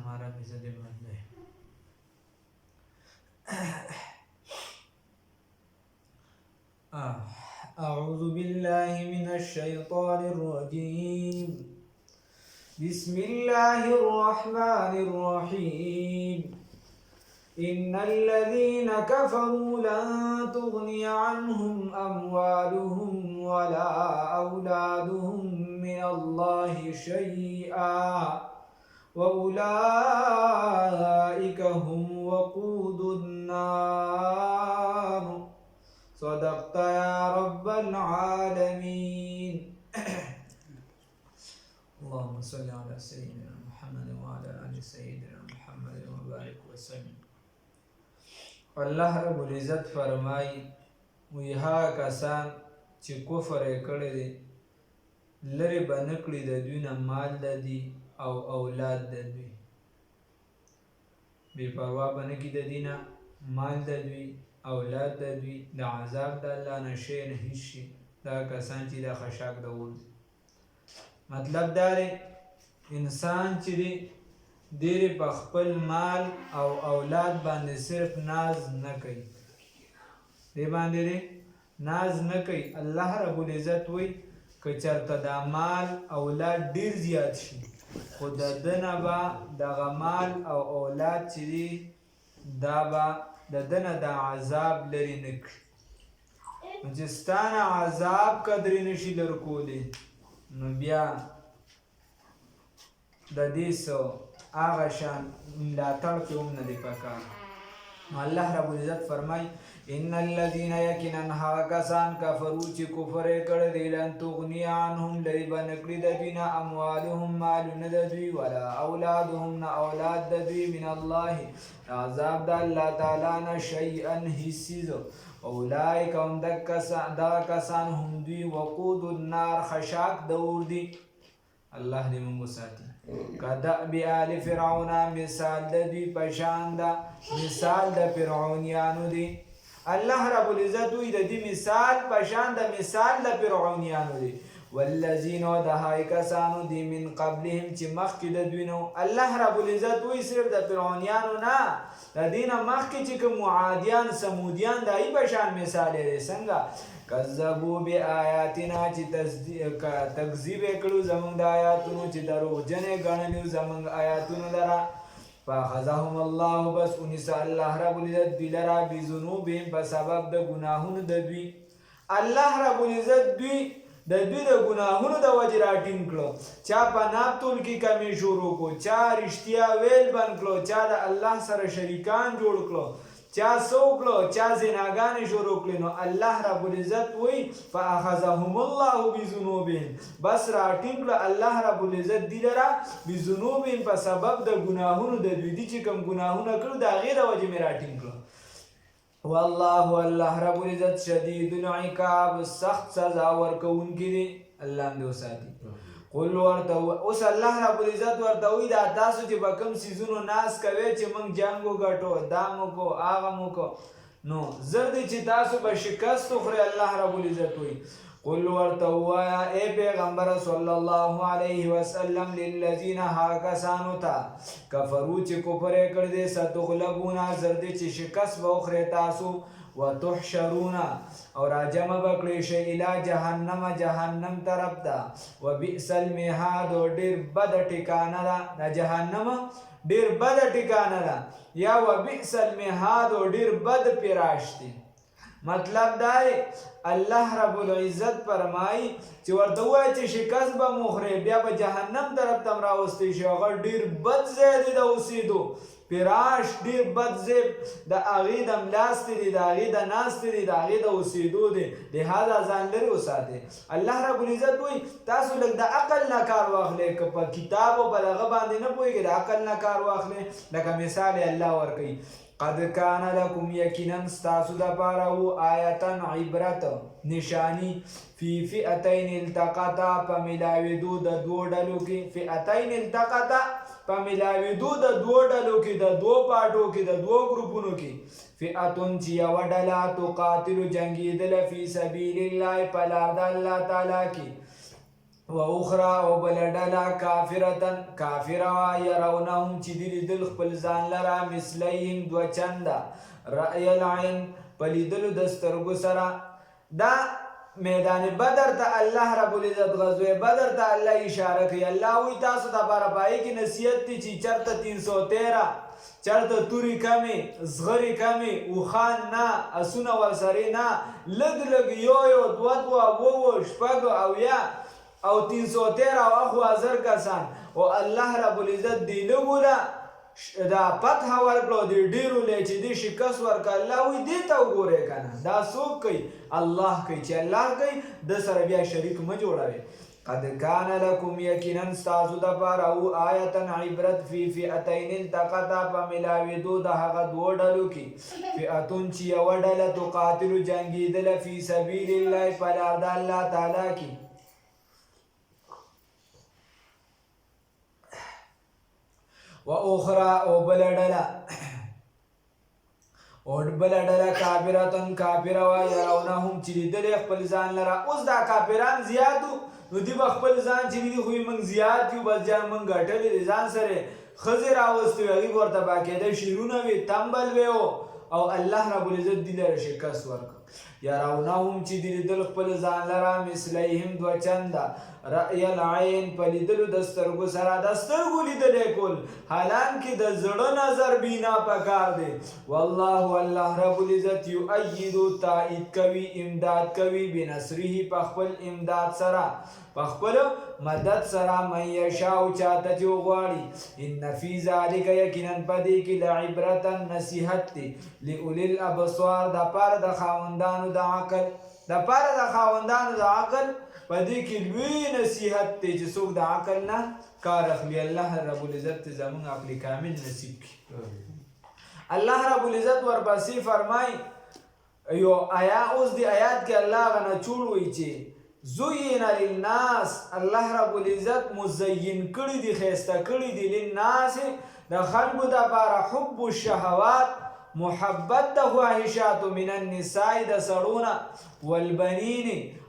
हमारा भी ज़िले बदले। أعوذ بالله من الشيطان الرجيم. بسم الله الرحمن الرحيم. إن الذين كفروا لن تغني عنهم أموالهم ولا أولادهم من الله شيئا وأولئك هم وقود النار. صدقت يا رب العالمين. اللهم صل على سيدنا محمد وعلى آل سيدنا محمد وبارك وسلم. الله رب العزت فرمای وی ها کسان چې کفر یې کړی دی لرې به نه کړي د دوی نه مال د دوی او اولاد د دوی، بې پروا به نه کړي د دوی نه مال د دوی اولاد د دوی د عذاب د الله نه شی نه هېڅ شي. دا کسان چې دا خشاک د اور دي. مطلب دا دی انسان چې دی ډېرې په خپل مال او اولاد باندې صرف ناز نه کوي، دې باندې دی ناز نه کوي. الله رب العزت وایي که چېرته دا مال اولاد ډېر زیات شي خو د ده نه به دغه مال او اولاد چې دی دا به د ده نه دا عذاب لرې نه کړي. نو چې ستا نه عذاب قدرې نه شي لر کولی نو بیا د دې څه هغه شان ملاتړ پې هم نه دی پکار. نو الله رب العزت فرمای ان الذین یقینا هغه کسان کفرو چې کفر یې کړی دی لن تغني عنهم لرې به نه کړي د دوی نه اموالهم مالونه د دوی ولا اولادهم نه اولاد د دوی من الله عذاب د الله تعالی نه شیئا هیڅ څیز. اولئک هم دغه کسان هم دوی وقود النار خشاک د اور دي. الله دې موږ وساتي. کدأب آل فرعون مثال د دوی په شان ده مثال د فرعونیانو دی. الله رب العزت وی د دې مثال په شان د مثال د فرعونیانو دی. والذین د هغې کسانو دی من قبلهم چې مخکې د دوی نه. الله رب العزت وی صرف د فرعونیانو نه د دې نه مخکې چې کوم عادیان سمودیان د هغې په شان مثال یې دی. څنګه کذبوا بآیاتنا چې تکذیب یې کړو زموږ د آیاتونو چې دروغجن یې ګڼلي زموږ آیاتونو لره. فاخذهم الله بس ونیسه الله رب العزت دوی لره بذنوبهم په سبب د ګناهونو د دوی. الله رب العزت دوی د دوی د ګناهونو د وجې راټینګ کړو. چا په نابتول کې کمې شروع کړو، چا رښتیا ویل بند کړو، چا د الله سره شریکان جوړ کړو، چا څه وکړو، چا زناګانې شروع کړې. نو الله رب العزت وایي فاخذهم الله بذنوبهم بس راټینګ کړه الله رب العزت دوی لره بذنوبهم په سبب د ګناهونو د دوی دي چې کوم ګناهونه کړو د هغې د وجې مې راټینګ کړو. والله الله رب العزت شدید العقاب سخت سزا ورکوونکی دی. الله هم دې وساتي. قل ورته اوس الله رب العزت ورته وایي دا تاسو چې به کوم څیزونو ناز کوئ چې موږ جنګ وګټو دا مو کو هغه مو کو نو زر دی چې تاسو به شکست وخورئ. الله رب العزت وایي قل ورته ووایه ای پیغمبره صلی الله علیه وسلم للذین هغه کسانو ته کفرو چې کفر یې کړی دی ستغلبون زر دی چې شکست به وخورئ تاسو وتحشرون او راجمع بکړی شي الی جهنم جهنم طرف ته. وبئس المهاد ډېر بده ټکانه ده د جهنم ډېر بده ټکانه ده یا وبئس المهاد ډېر بد فراش دی. مطلب دا دی الله رب العزت فرمایي چې ورته ووایه چې شکست به مو خورئ بیا به جهنم طرف ته هم راوستی شي. هغه ډېر بد ځای دی د اوسېدو فراش ډېر بد ځای د هغې د ملاستې دی د هغې د ناستې دی د هغې د اوسېدو دی. لهذا ځان لرې وساتئ. الله رب العزت وایي تاسو لږ د عقل نه کار واخلئ. که په کتاب او په دغه باندې نه پوهېږئ د عقل نه کار واخلئ. لکه مثال یې الله ورکوي قد کان لکم یقینا ستاسو دپاره و آیتا عبرت نشانی فی فئتین التقطا په ملاوېدو د دوو ډلو کې. فئتین التقطا په ملاوېدو د دوو ډلو کې د دوو پاټو کې د دوو ګروپونو کې. فئتون چې یوه ډله تقاتلو جنګېدله فی سبیل الله په لار د الله تعالی کې واخرى او بل ډله کافرتن کافره يرونهم چې دوی لیدل خپل ځان لره مثلیهم دوه چنده رأی العین په لیدلو د سترګو سره. دا میدان بدر ته الله رب العزت غزوه بدر ته الله اشاره کوي. الله وی تاسو ته بار پای کې نصیحت دي چې چرته 313 چرته توري کمی زغری کمی وخان نه اسونه ورسره نه لګ لګ یو دو وو شپږ او یا او 313 او اخو هزار کسان او الله رب العزت دی لګولا دا فتح ورکړو دی ډیرو لې چې دی شکست ورک الله وی دی ته وګوره کنه دا څوک کوي الله کوي چې الله کوي د سره بیا شریک م جوړوي. قد کان لکم یقینا استاسو د پاره او آیتن عبرت فی فئتین التقطا فملاویدو د هغه دوه ډلو کې فئتون چې یو ډله تقاتل جنگیدل فی سبیل الله په لار د الله تعالی کې و اخرى او بلډلا کافرتن کافره و يرونهم چې لیدل خپل ځان لره. اوس دا کافران زیاتو نو دی خپل ځان چې دی خو موږ زیات یو بس ځان موږ غټل ځان سره خزر اوستو هغه ورته باکېده شیرونه وی تنبل ویو او الله رب العزت دی لره شکست ورک. يرونهم چې دی لیدل خپل ځان لره مثلیهم دو چنده رأی العین په لیدلو د سترګو سره د سترګو لیدل کول حالانکه د زړه نظر بینا پکار دی. والله الله رب العزت یؤید تایید کوي امداد کوي بنصره په خپل امداد سره په خپل مدد سره من یشاء چاته چې وغواړي. ان فی ذلک یقینا پدې کې لعبرة نصیحت دی لأولی الابصار د پاره د خاوندانو د عقل پدې کې لوی نصیحت دی چې څوک د عقل نه کار اخلي. الله رب العزت زموږ عقل کامل نصیب کړي. الله رب العزت ورپسې فرمای یو اوس دی آیات کې الله غنه چوړ وی چې زوین للناس الله رب العزت مزین کړي دي خيسته کړي دي للناس د خلقو د لپاره حب الشهوات محبت د خواهشات من النساء د سړونه والبنین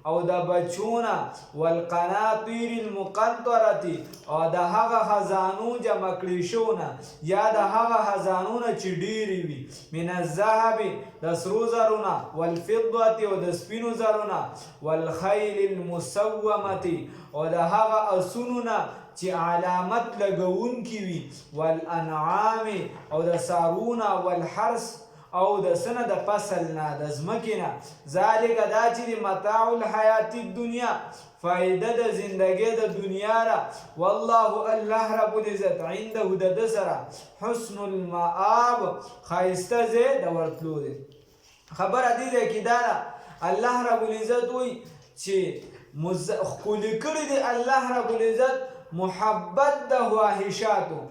او د بچونه والقناطیر المقنطره او د هغه خزانو جمع کړي شونه یا د هغه خزانونه چې ډیری وي من الذهب د سرو زرونه والفضه او د سپینو زرونه والخيل المسومه او د هغه اسونونه چې علامت لګون کی وي والانعام او د سارونه والحرث او د سنه د فصل نه د زمکینه ذالک دا چې متاع الحیات الدنیا فائدہ د زندګۍ د دنیا را والله الله رب العزت عنده د سره حسن المآب خایسته زه د ورتلو دي. خبر ادي ده کې دا الله رب العزت وي چې خپل کړی دی الله رب العزت محبت د خواهشاتو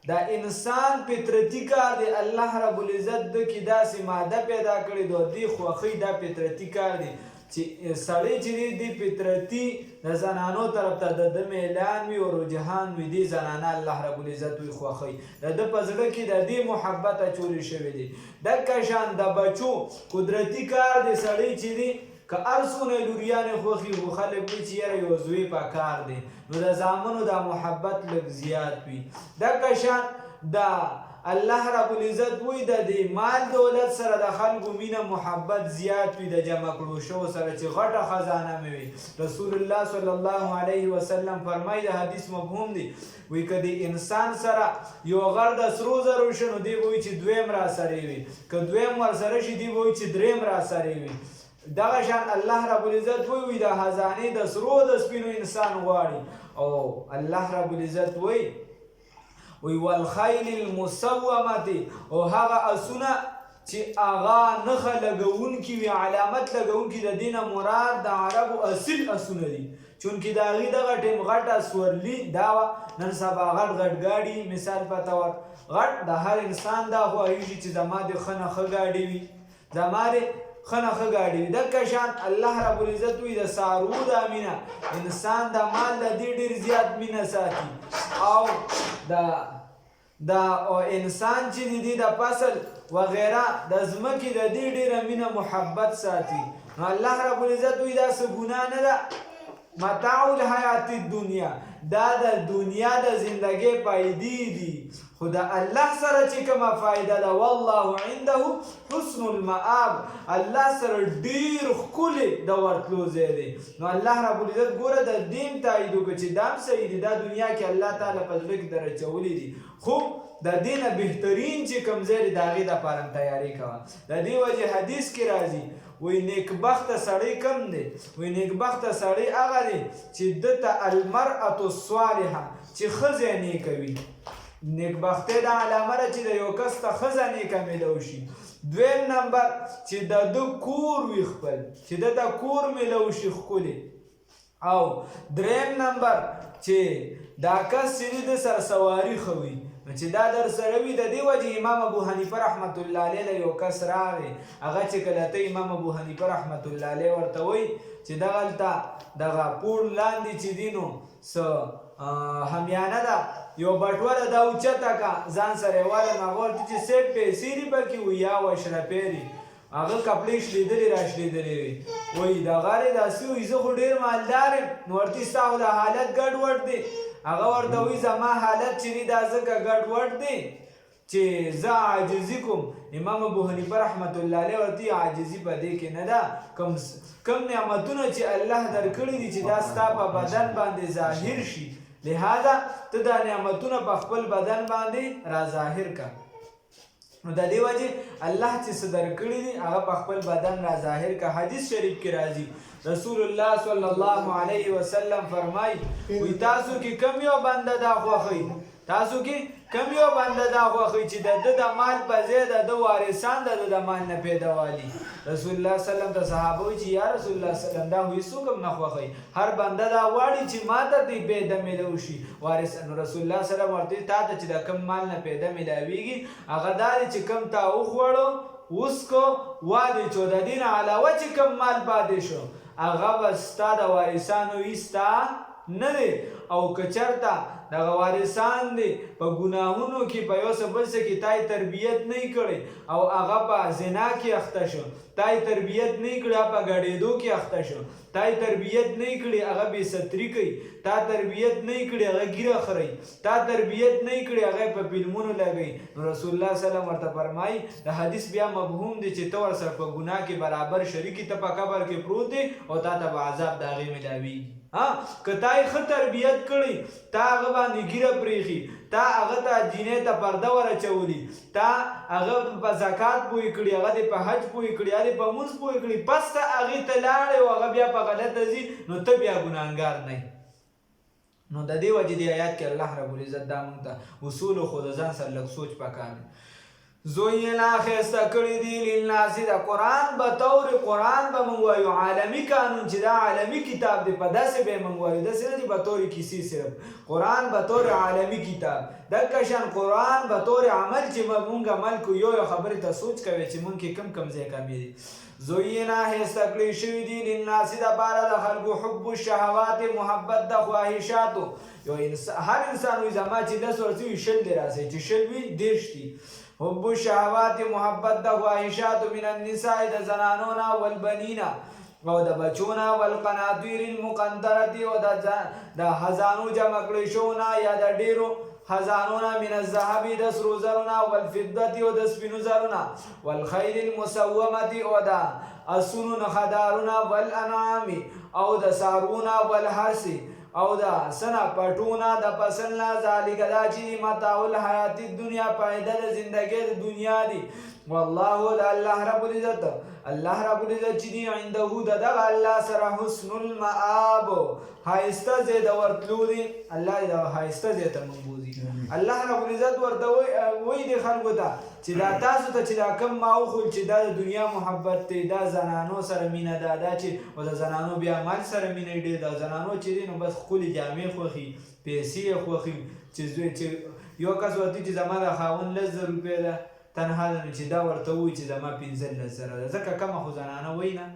دا انسان فطرتي کار دی. الله رب العزت د کې داسې ماده پیدا کړې دی خوښي دا فطرتي کار دی چې سړی چې دی فطرتي د زنانو طرف ته د میلان وي او رجحان وي دی زنانه الله رب العزت وي خوښي د په زړه کې د دې محبت اچولې شوی دی. دغه شان د بچو قدرتي کار دی سړی چې دی که ارسونه لوریانې خوښي خو خلک وي چې یاره یو زوی په کار دی نو د زامنو د محبت لږ زیات وي. دغه شان د الله رب العزت وی د مال دولت سره د خلکو مینه محبت زیات وي د جمع کړو شو سره چې غټه خزانه مې وي. رسول الله صلی الله علیه وسلم فرمایي د حدیث مفهوم دی وی که د انسان سره یو غر د سرو زرو شنو دی وی چې دویم را سره وي که دویم ور سره شي دی وی چې دریم را سره وي. دغه شان الله رب العزت وی د خزانه د سرو د سپینو انسان غواړي او الله رب العزت وی والخيل المسومه او هغه اسونه چې اغا نخه لګون کی وی علامت لګون کی د دینه مراد د عربو اصل اسونه دي چونکی دا غي دغه ټیم غټه سورلی دا نن سبا غټ غاډي مثال پتاور غټ د هر انسان دا خو ایږي چې زما د خنه خګاډي وي زماره خنه خګاډي د کشان الله رب العزت وی د سارو د امینه انسان د مال د ډیر زیات مینه ساتي او دا انسان چې دی د فصل وغیرہ د زمکې د دې ډیره مینه محبت ساتي. نو الله رب العزت وی دا څه ګناه نه ده متاع الحیات الدنیا دا د دنیا د زندګۍ فائدې دي خو د الله سره چې کومه فائده ده والله عنده حسن المآب الله سره ډیر ښکلی د ورتلو ځای دی نو الله رب العزت ګوره د دین تایید وکړه چې دا هم صحیح دي دا دنیا کې الله تعالی په زړه کې در اچولی دي خو د دې نه بهترین چې کوم ځای دی د هغې دپاره هم تیاري کوه د دې وجې حدیث کې راځي وی نیکبخته سړی کم دی وی نیکبخته سړی هغه دی چې ده ته المرأة الصالحه چې ښځې نیکه وي نیکبختۍ دا علامه ده چې د یو کس ته ښځه نیکه میلو شي دویم نمبر چې د ده کور وي خپل چې ده ته کور میلو شي ښکلې او دریم نمبر چې دا کس چې د سرسواري ښه وي چې دا در سره وي د دې وجې امام ابو حنیفه رحمت الله علیه له یو کس راغی هغه چې کله ته امام ابو حنیفه رحمت الله علیه ورته وایي چې دغلته دغه پوړ لاندې چې دي نو څه همیانه ده یو بټوله دا اوچته که ځان سره یې واله نو هغه ورته چې سیټ پیسې دي پکې وي یا اشرفې دي هغه کپړې شلېدلې را شلېدلې وي وایي دغه دی داسې وایي زه خو ډېر مالدار یم نو ورته ستا خو د حالت ګډوډ دی هغه ورته وایي زما حالت چې دی دا ځکه ګډوډ دی چې زه عاجزي کوم امام ابو حنیفه رحمت الله علیه ورته عاجزي په دې کې نه ده کم نعمتونه چې الله درکړي دي چې دا ستا په بدن باندې ظاهر شي لہذا ته دا نعمتونه په خپل بدن باندې را ظاهر کا نو د دې وجې الله چې څه درکړي دي هغه په خپل بدن را ظاهر کا حدیث شریف کې راځي رسول الله صلی الله علیه وسلم فرمایي وی تاسو کې کم یو بنده دا خوښوي تاسو کې کم یو بنده دا خوښوي چې د ده د مال په ځای د ده وارثان د ده د مال نه پیدا والي رسول الله سلم ته صحابه وایي چې یا رسول الله سلم دا خو هېڅوک هم نه خوښوي هر بنده دا غواړي چې ما ته دې پیدا میلو شي وارث نو رسول الله سلم ورته تا ته چې د کم مال نه پیدا میلاویږي هغه دا دی چې کم تا وخوړو اوس کو واده چو د دې نه علاوه چې کم مال پاتې شو هغه به ستا د وارثانو وي ستا نه دی او که چېرته دغه وارثان دي په ګناهونو کې په یو څه بل څه کې تای تربیت نه کړی او هغه په زنا کې اخته شو تای تربیت نه کړی په ګډېدو کې اخته شو تای تربیت نه کړی هغه بې ستري کوي تا تربیت نه کړی هغه ګیره خوري تا تربیت نه کړی هغه په فلمونو لګوي نو رسول الله صلی الله علیه وسلم ورته فرمایي د حدیث بیا مفهوم دی چې ته ورسره په ګناه کې برابر شریکي ته په قبر کې پروت دی او تا ته به عذاب د هغې میلاویږي که تا یې ښه تربیت کړی تا هغه باندې ګیره پرېښي تا هغه ته جینۍ ته پرده ورچولي تا هغه په زکات پوه کړي هغه دې په حج پوه کړي هغه دې په مونځ پوه کړي پس ته هغې ته لاړې او هغه بیا په غلطه ځي نو ته بیا ګناهګار نه نو د دې وجې دې آیات کې الله رب العزت دا مونږ ته اصول خو د ځان سره لږ سوچ پکار دی زوینا ښایسته کړي دي للناس د قرآن به طور قرآن به موږ وایو عالمي قانون چې دا عالمي کتاب دی په داسې به یې موږ وایو داسې نه دي به طور کیسې صرف قرآن به طور عالمي کتاب دکه شان قرآن به طور عمل چې موږ عمل کو یو خبرې ته سوچ کوي چې موږ کې کم کم ځای کمې دي زوینا ښایسته کړي شوي دي للناس دپاره د خلکو حب الشهوات محبت د خواهشاتو یو هر انسان وایي زما چې 10 ورځې وي شل دی راسئ چې شل وي 10 دي حب الشهوات محبت د خواهشات من النساء د زنانونا والبنین او د بچونا والقناطیر المقنطرة او د خزانو جمع کړی شونا یا د ډیرو خزانونا من الذهب د سرو زرونه والفضة او د سپینو زرونه والخیل المسومة او د اسونو نخدارونه والانعام او د څاروونه والحرث او دا سنا پټونه د پسند لا ذالک دا چې متاع الحیات الدنیا فائده د زندګۍ د دنیا دی والله د الله رب العزت چې دی عنده د دغه الله سره حسن المآب ښایسته ځای د ورتلو دی الله د ښایسته ځای ته موږ بوځي الله رب العزت ورته وایي دې خلکو ته چې دا تاسو ته چې دا کم ما وښول چې دا د دنیا محبت دی دا زنانو سره مینه ده دا چې او د زنانو بیا مال سره مینه ډېر د زنانو چې دی نو بس ښکلې جامې خوښي پیسې یې خوښي چې یو کس ورته چې زما د خاوند 10,000 روپۍ ده تنها ده نو چې دا ورته ووایي چې زما 15,000 ده ځکه کمه خو زنانه وایي نه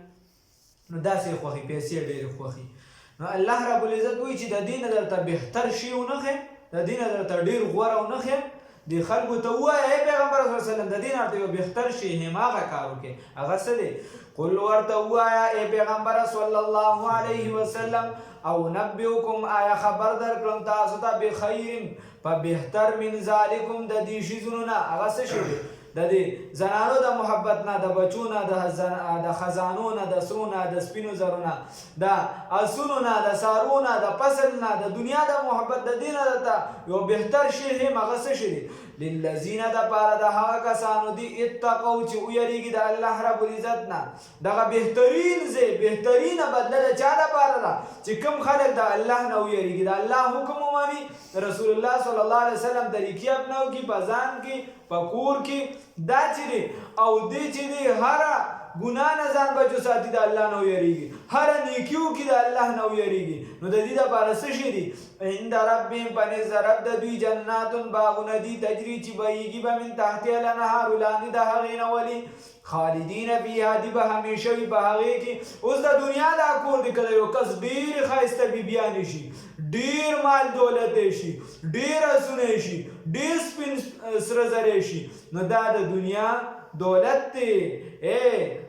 نو داسې یې خوښي پیسې یې ډېرې خوښي نو الله رب العزت وایي چې د دې نه درته بهتر شی ونه ښیم د دې نه درته ډېر غوره ونه ښیم د خلکو ته ووایه ای پیغمبر صلی الله علیه وسلم د دې نه یو بهتر شی هماغه کار وکړي هغه څه دی قل ورته ووایه ای پیغمبر صلی الله علیه وسلم او نبئکم آیا خبر درکړم تاسو ته بخیر په بهتر من ذالکم د دې شیزونو نه هغه څه شی دی د دې زنانو د محبت نه د بچو نه د خزانو نه د سرو نه د سپینو زرو نه د اسونو نه د سارو نه د فصل نه د دنیا د محبت د دې نه درته یو بهتر شی هم هغه څه شی دی للذین دپاره د هغه کسانو دي اتقوا چې ویریږي د الله رب العزت نه دغه بهترین ځای بهترینه بدله د چا دپاره ده چې کوم خلک د الله نه ویریږي د الله حکم ومني رسول الله صلی الله علیه وسلم طریقې اپناو کې په ځان کې په کور کې دا چې دی او دې چې دی هره ګناه نه ځان بچو ساتي د الله نه ویریږي هره نیکیو کې د الله نه ویریږي نو د دې دپاره څه شی دي عند ربهم په نزد رب د دوی جناتون باغونه دي تجري چې بهیږي به من تحتها الانهار لاندې د هغې نه ولي خالدین فیها دی به همیشه وي په هغې کې اوس د دنیا دا کور دی که د یو کس ډېرې ښایسته بیبیانې شي ډېر مال دولت شي ډېر اسونه شي ډېر سپین سره زری شي نو دا د دنیا دولت دی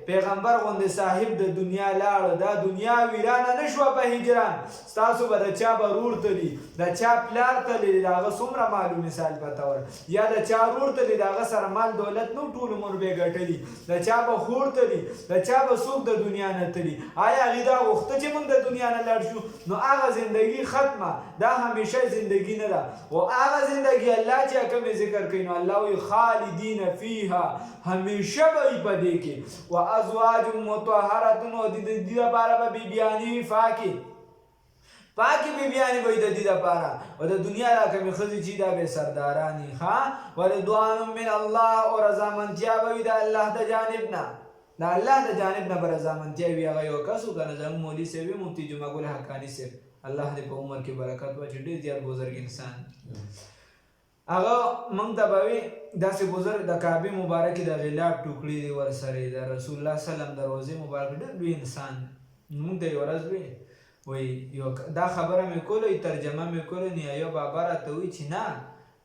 پیغمبر غوندې صاحب د دنیا لاړه دا دنیا ویرانه نه شوه په هجران ستاسو به د چا به رور تلي د چا پلار تلي د هغه څومره مالو مثال په طور یا د چا رور تلي د هغه سره مال دولت نو ټول عمر به یې ګټلي د چا به خور تلي د چا به څوک د دنیا نه تلي آیا هغې دا غوښته چې موږ د دنیا نه لاړ شو نو هغه زندګي ختمه دا همیشه زندګي نه ده او هغه زندګي الله چې کومې ذکر کوي نو الله وایي خالدین فیها همیشه به وي په دې کې و ازواج مطهرة او د دې لپاره به بیبیانې پاکې بیبیانې به د دې لپاره او د دنیا را کومې ښځې چې دا به سردارانې ښه ورضوان من الله او رضامندتیا به وي د الله د جانب نه د الله د جانب نه به رضامندتیا وي هغه یو کس و که نه زموږ مولي صاحب وي مفتي جمعه ګل حقاني صاحب الله دې په عمر کې برکت واچوي ډېر زیات بزرګ انسان هغه موږ ته به وي داسې بزرګ د کعبې مبارکې د غلاف ټوکړې دي ورسره د رسول الله سلم د روضې مبارک ډېر لوی انسان موږ ته یوه ورځ وایي دا خبره مې کوله ترجمه مې کوله نو یو بابا راته وایي چې نه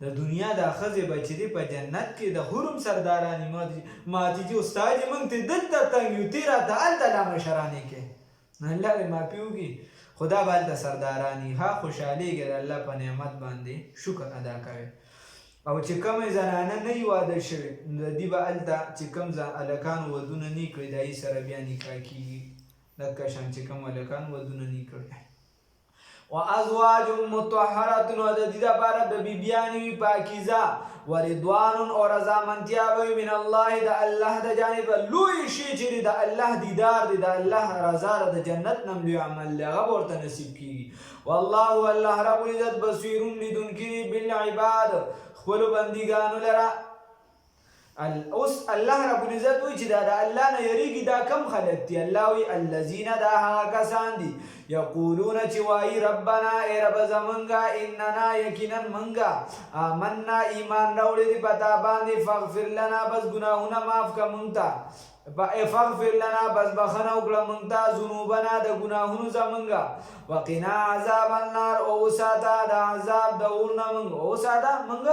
د دنیا دا ښځې به چې دي په جنت کې د حرم سردارانې ماتې چې استاد یې موږ ته دلته تنګ یو تی راته هلته لا مشرانې کې نو الله دې معافي وکړي خدا به هلته سردارانې ها خوشحالېږي د الله په نعمت باندې شکر ادا کوي او چې کومې زنانه نه وي واده شوې نو د دې به هلته چې کوم هلکانو ودونه نه کړي د هغې سره بیا نکاح کېږي لکه شان چې کوم هلکان ودونه نه کړي و ازواج مطهرة او د دې لپاره به بیبیانې وي پاکیزه ورضوان او رضامندتیا به وي من الله د الله د جانبه لوی شی چې د الله دیدار دی د الله رضا د جنت نه لوی عمل دی هغه به ورته نصیب کېږي والله الله رب العزت بصیر لیدونکی بالعباد خپلو بندګانو لره اوس الله رب العزت وایي چې دا د الله نه یریږي دا کم خلک دي الله وایي الذین دا هغه کسان دي یقولون چې وایي ربنا ای رب زمونږه اننا یقینا مونږه آمنا ایمان راوړی دی په تا باندې فاغفر لنا بس ګناهونه معاف که مونږ ته فاغفر لنا بس بخنه وکړه مونږ ته ذنوبنا د ګناهونو زمونږه وقنا عذاب النار او وساته د عذاب د اور نه مونږ وساته مونږ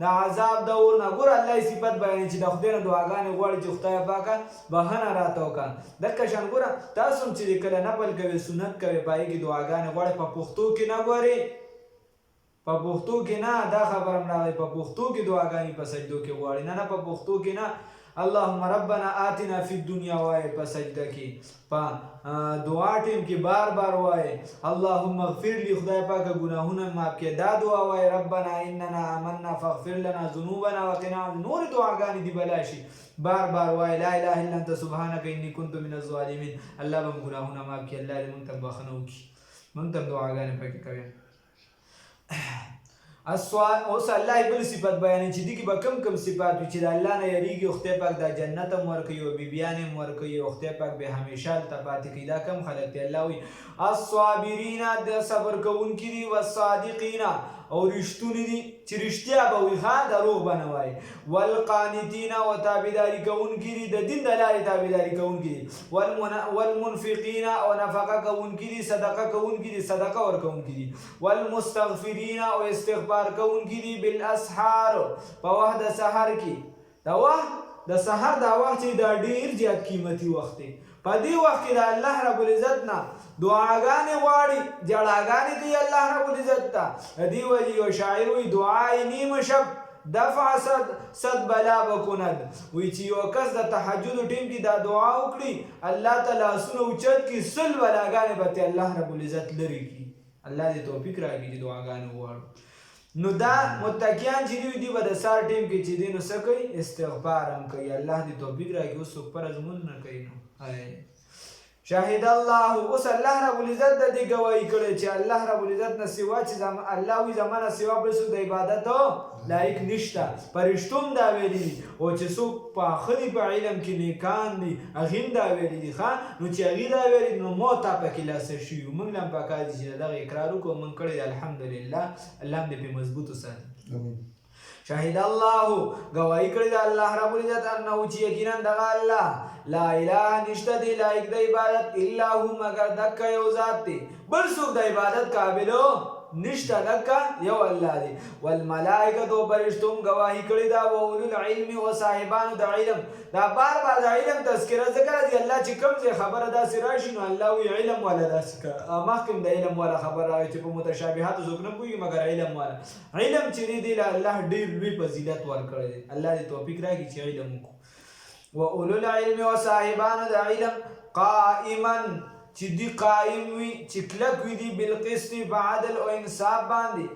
د عذاب د اور نه ګوره الله یې صفت بیانوي چې د خدای نه دعاګانې غواړي چې خدای پاکه بخښنه راته وکړه دقه شان ګوره تاسو هم چې کله نفل کوئ سنت کوئ په هغې کې دعاګانې غواړئ په پښتو کې نه ګورئ په پښتو کې نه دا خبره هم راغلی په پښتو کې دعاګانې په سجدو کې غواړئ نه په پښتو کې نه اللهم ربنا آتنا فی الدنیا وایي په سجده کې په دعا ټیم کې بار بار وایي اللهم اغفر لی خدای پاکه ګناهونه معاف کړي دا دعا وایي ربنا اننا آمنا فاغفر لنا ذنوبنا وقنا نور دعاګانې دي بلا شي بار بار وایي لا اله الا انت سبحانك انی کنت من الظالمین الله به م ګناهونه معاف کړي الله دې موږ ته بخښنه وکړي موږ ته دعاګانې پکې کوي اوس الله بل صفت بیانوي چې دې کې به کم صفات وي چې د الله نه یریږي او خدای پاک دا جنت هم ورکوي او بیبیانې هم ورکوي او خدای پاک به همیشه هلته پاتې کوي دا کم خلک دي الله وایي الصابرین د صبر کوونکي دي والصادقین او رښتونی دي چې رښتیا به وي ښه دروغ به نه وایي والقانتین او تابعداري کوونکي دي د دین د لارې تابعداري کوونکي دي والمنفقین او نفقه کوونکي دي صدقه کوونکي دي صدقه ورکوونکي دي والمستغفرین او استغفار کوونکي دي بالاسحار په وخت د سحر کې دا وخت د سحر دا وخت چې دا ډیر زیات قیمتي وخت دی په دې وخت کې د الله رب العزت نه دعاګانې غواړي جړاګانې کوي الله رب العزت ته د دې وجې یو شاعر وایي دعای نیم شب دفع صد بلا بکند وی چې یو کس د تهجد ټیم کې دا دعا وکړي الله تعالی لاسونه اوچت کړي سل بلاګانې به ته الله رب العزت لرې کړي الله دې توفیق راکړي چې دعاګانې وغواړو نو دا متقیان چې دی به د سار ټیم کې چې دی نو څه کوي استغفار هم کوي الله دې توفیق راکړي اوس څوک فرض مونځ نه کوي نو شاهد الله اوس الله رب العزت د دې ګواهي کړې چې الله رب العزت نه سوا چې الله وي زمانه سوا بل څوک د عبادت لایق نشته پرشتوم دا ویلي دي او چې څوک پاخه دي په علم کې نیکان دي هغه دا ویلي دي ښه نو چې هغه دا ویلي نو مو ته پکې لاس شي موږ هم پکار دي چې دغه اقرار وکړو موږ کړی الحمدلله الله دې په مضبوط وساتي شاهد الله گواہی کړی د الله رب العزت انه چې یقینا دغه الله لا اله نشته دی لایق د عبادت الا هو مگر دک یو ذات دی بل څوک د عبادت قابلو نشته دک یو الله دی والملائکه تو فرشتوم گواہی کړی دا او اولو العلم او صاحبانو د علم دا بار بار د علم تذکرہ ذکر دی الله چې کوم څه خبره دا سراشي نو الله وی علم ولا داسکه مخکم د علم ولا خبر راوي چې په متشابهات زوک نه کوي مگر علم ولا علم چې دی الله ډیر لوی فضیلت ورکړي دی الله دې توفیق راکړي چې علم وکړو و اولو العلم او صاحبانو د علم قائما چې دی قائم وي چې کلک وي دی بالقسط بعدل او انصاف باندې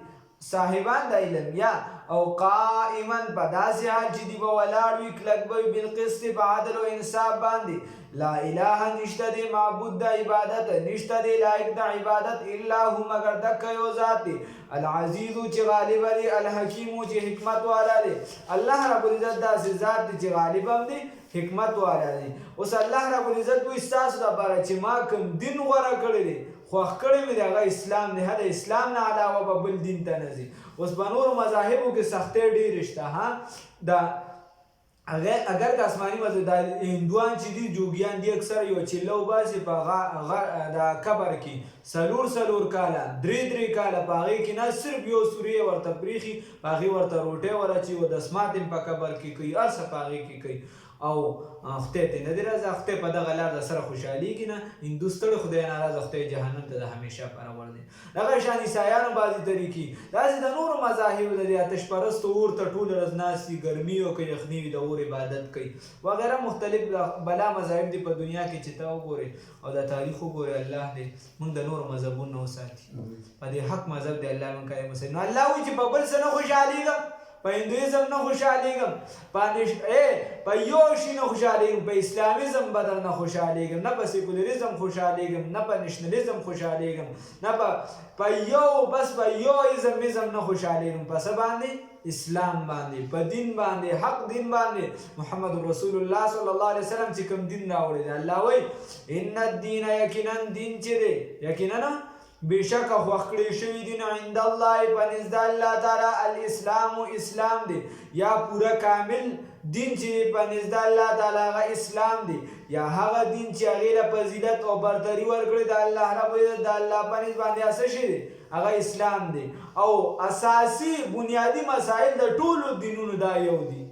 صاحبان د علم یا او قائما په داسې حال چې دی به ولاړ وي کلک به بالقسط بعدل او انصاف باندې لا اله نشته دی معبود د عبادت نشته دی لایق د عبادت الا هو مگر دک یو ذات دی العزیز چې غالب دی الحکیم چې حکمت والا دی الله رب العزت داسې ذات دی چې غالب هم دی حکمت والا دی اوس الله رب العزت وایي ستاسو لپاره چې ما کوم دین غوره کړی دی خوښ کړی مې دی هغه اسلام دی د اسلام نه علاوه به بل دین ته نه ځي اوس په نورو مذاهبو کې سختۍ ډېرې شته ها دا اگر که آسماني مذهب د هندوان چې دي جوګیان دي اکثر یو چیله وباسي په د قبر کې څلور کاله درې کاله په هغې کې نه صرف یو سوریې ورته پریښي په هغې ورته روټۍ ورچوي او دسمات هم په قبر کې کوي هر څه په هغې کې کوي او خدای ته نه دی راځه خدای په دغه لار د سره خوشحالېږي نه هندو ستړی خدای ناراضه خدای جهنم ته د همیشه پاره ور دی دغه شان عیسایانو بعضې طریقې داسې د نورو مذاهبو د دې آتش پرستو اور ته ټوله ورځ ناست وي ګرمي او که یخني وي د اور عبادت کوي وغیره مختلف بلا مذاهب دي په دنیا کې چې ته وګورې او د تاریخ وګورې الله دې موږ د نورو مذهبونو نه وساتي په دې حق مذهب دی الله موږ قایم وساتي نو الله وایي چې په بل څه نه خوشحالېږم په هندویزم نه خوشحالېږم په یو شي نه خوشحالېږم په اسلامیزم به در نه خوشحالېږم نه په سیکولریزم خوشحالېږم نه په نشنلیزم خوشحالېږم نه په یو ایزم نه خوشحالېږم په څه باندې اسلام باندې په دین باندې حق دین باندې محمد رسول الله صلی الله علیه وسلم چې کوم دین راوړی دی الله وایي ان الدین یقینا دین چې دی یقینا بشک خوښ کړی شوي دي عند الله په نزد الله تعالی الاسلام اسلام دی یا پوره کامل دین چې په نزد الله تعالی هغه اسلام دی یا هغه دین چې هغې له فضیلت او برتري ورکړې د الله رب العزت د الله په نزد باندې څه شی دی هغه اسلام دی او اساسي بنیادی مسائل د ټولو دینونو دا یو دي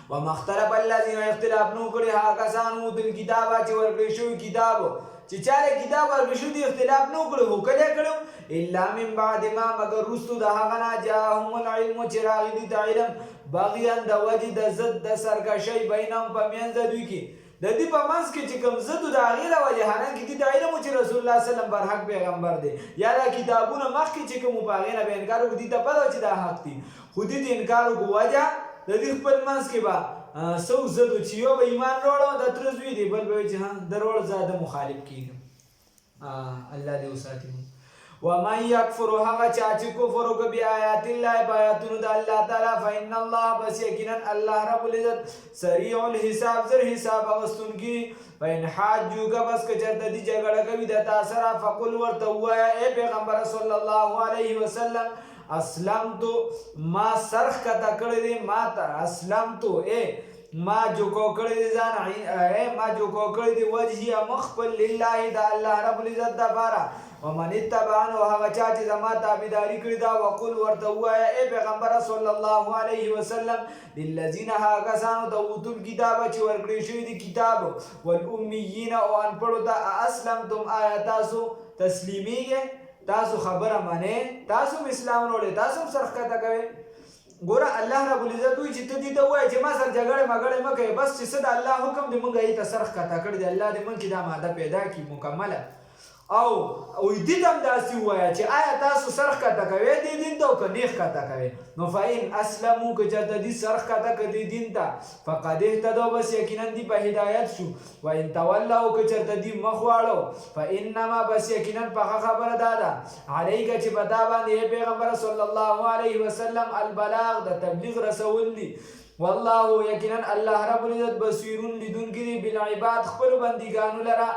وما اختلف الذین اختلاف نو کړي هغه کسان اوتل کتابه چې ورکړی شوي کتاب چې چاله کتاب ورکړی شوی دی اختلاف نه وکړي خو کله کړو الا من بعد ما مگر وروستو د هغه نه جاءهم العلم چې راغلی دي ته علم بغیا د وجې د ضد د سرکشۍ بینهم په منځ د دوی کې د دې په منځ کې چې کوم ضد د هغې له وجې حالانکې دې ته علم و چې رسول الله وسلم برحق پیغمبر دی یا دا کتابونه مخکې چې کوم په هغې نه به انکار وکړو دې ته پته چې دا حق دي خو دې ته انکار وکړو وجه د دې خپل منځ کې به څو ضدو چې یو به ایمان راوړو د تره زوی دی بل به وایي چې ها د وروړه زه د مخالف کېږم الله دې وساتي ومن یکفر هغه چا چې کفر وکړي بآیات الله په آیاتونو د الله تعالی فإن الله بس یقینا الله رب العزت سریع الحساب زر حساب اخیستونکي فإن حاجوک بس که چېرته دې جګړه کوي د تا سره فقل ورته ووایه ای پیغمبر صلی الله علیه وسلم اسلمتو ما سرخ کته کړی دی ما ته اسلمتو ما جوکو کړی دی ځان ما جوکو کړی دی وجهي مخ خپل لله د الله رب العزت دپاره ومن اتبعنه هغه چا چې زما تابعداري کړې ده وقل ورته ووایه ای پیغمبره صلی الله علیه وسلم للذین هغه کسانو ته اوتو الکتابه چې ورکړی شوي دي کتاب والامیین او انپړو ته اسلمتم آیا تاسو تسلیمیږئ تاسو خبره منئ تاسو هم اسلام وروړئ تاسو هم سر ښکته کوئ ګوره الله رب العزت وایي چې ته دې ته ووایه چې ما سره جګړې مګړې مه کوئ بس چې څه د الله حکم دی مونږ هغې ته سر ښکته کړی دی الله دې مونږ کې دا ماده پیدا کړي مکمله او دې ته هم داسې ووایه چې آیا تاسو سر ښکته کوئ دې دین ته او که نه ښکته کوئ نو فإن اسلمو که چېرته دې سر ښکته کړه دې دین ته فقد اهتدوا بس یقینا دې په هدایت شو وإن تولوا که چېرته دې مخ واړو فإنما بس یقینا پخه خبره دا ده علیک چې په تا باندې پیغمبر صلی الله علیه وسلم البلاغ د تبلیغ رسول دي والله یقینا الله رب العزت بصیرون لیدونکی دی بالعباد خپل بندګانو لره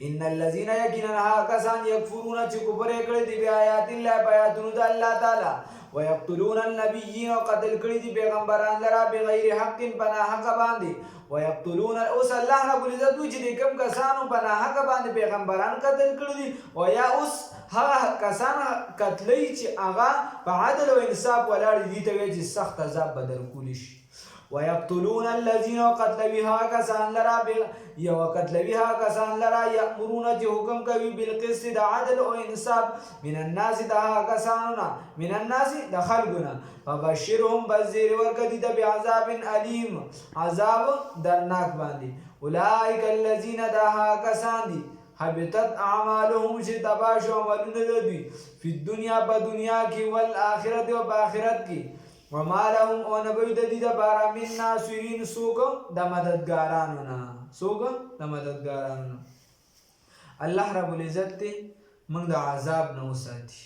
ان الذين يكنون هكذا يكفرون چې کفر کړي دي بیاات الله بیاتونو د الله تعالی ويقتلون النبيين وقتل کړي دي پیغمبران لرا بغیر حق بنا حق باندې ويقتلون اوس الله رب العزت چې کوم کسانو بنا حق باندې پیغمبران قتل کړي دي او یا اوس هغه کسان قتلې چې هغه په عدل او انصاف ولاړ دي ته چې سخت عذاب بدل کولی شي ويقتلون الذين قتلوا كسان لرا يأمرون حكم كوي بالقسط د عدل او انصاف من الناس كساننا من الناس دخلنا فبشرهم بزير ورکدي بعذاب اليم عذاب درناک باندې اولئك الذين كسان دي حبطت اعمالهم چې تباہ شو عملونه دوی په دنیا په دنیا کې والآخرت او په آخرت کې وما لهم او نبوی د دې لپاره من ناصرین څوک د مددګارانو نه الله رب العزت موږ د عذاب نه وساتي